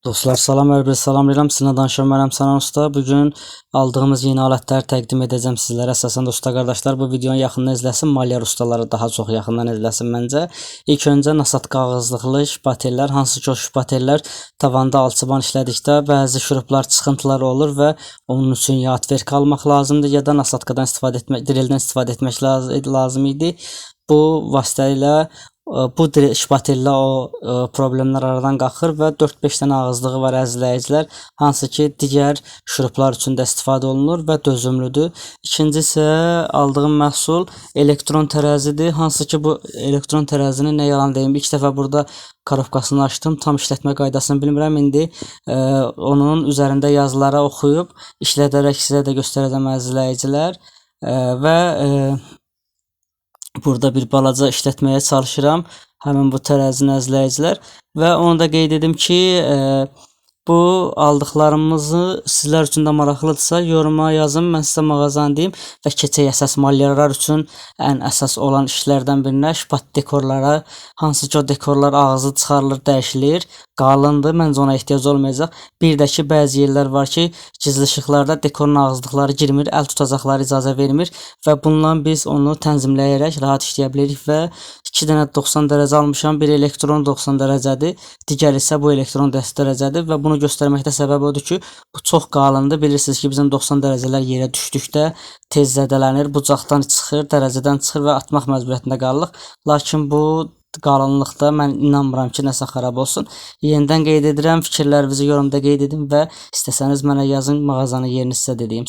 Dostlar salam, hər bir salamlayıram. Sizinlə danışan mənəm Sənan Usta. Bugün aldığımız yeni alətləri təqdim edəcəm sizlərə. Əsasən dosta qardaşlar, bu videonu yaxından izləsin, malyar ustaları daha çox yaxından izləsin məncə. İlk öncə nasatqa ağızlıqlı şpatellər, hansı ki o şpatellər tavanda alçıban işlədikdə bəzi şuruplar, çıxıntılar olur və onun üçün ya atverk almaq lazımdır, ya da nasatqadan istifadə etmək, drildən istifadə etmək lazım idi. Bu vasitə ilə bu şpatellə o problemlər aradan qalxır və 4-5 dənə ağızlığı var əzizləyicilər, hansı ki digər şuruplar üçün də istifadə olunur və dözümlüdür. İkincisi aldığım məhsul elektron tərəzidir, hansı ki bu elektron tərəzini nə yalan deyim, ilk dəfə burada korobkasını açdım, tam işlətmə qaydasını bilmirəm. İndi onun üzərində yazıları oxuyub işlədərək sizə də göstərəcəm əzizləyicilər və burada bir balaca işlətməyə çalışıram həmin bu tərəzini əzizləyicilər və onu da qeyd edim ki, bu aldıqlarımızı sizlər üçün də maraqlıdırsa yoruma yazın, mən sizə mağazanı deyim və keçək əsas malyarlar üçün ən əsas olan işlərdən birinə şpat dekorlara, hansı ki o dekorlar ağzı çıxarılır, dəyişilir, qalındır, məncə ona ehtiyac olmayacaq. Bir də ki bəzi yerlər var ki gizli işıqlarda dekorun ağızlıqları girmir, əl tutacaqları icazə vermir və bundan biz onu tənzimləyərək rahat işləyə bilirik və 2 dənə 90 dərəcə almışam, bir elektron 90 dərəcədir, digər isə bu elektron dərəcədir və bunu göstərməkdə səbəb odur ki, bu çox qalındır. Bilirsiniz ki bizim 90 dərəcələr yerə düşdükdə tez zədələnir, bucaqdan çıxır, dərəcədən çıxır və atmaq məcburiyyətində qalırıq. Lakin bu qalınlıqda mən inanmıram ki nəsə xarab olsun. Yenidən qeyd edirəm, fikirlərinizi yorumda qeyd edin və istəsəniz mənə yazın, mağazanın yerini sizə dediyim.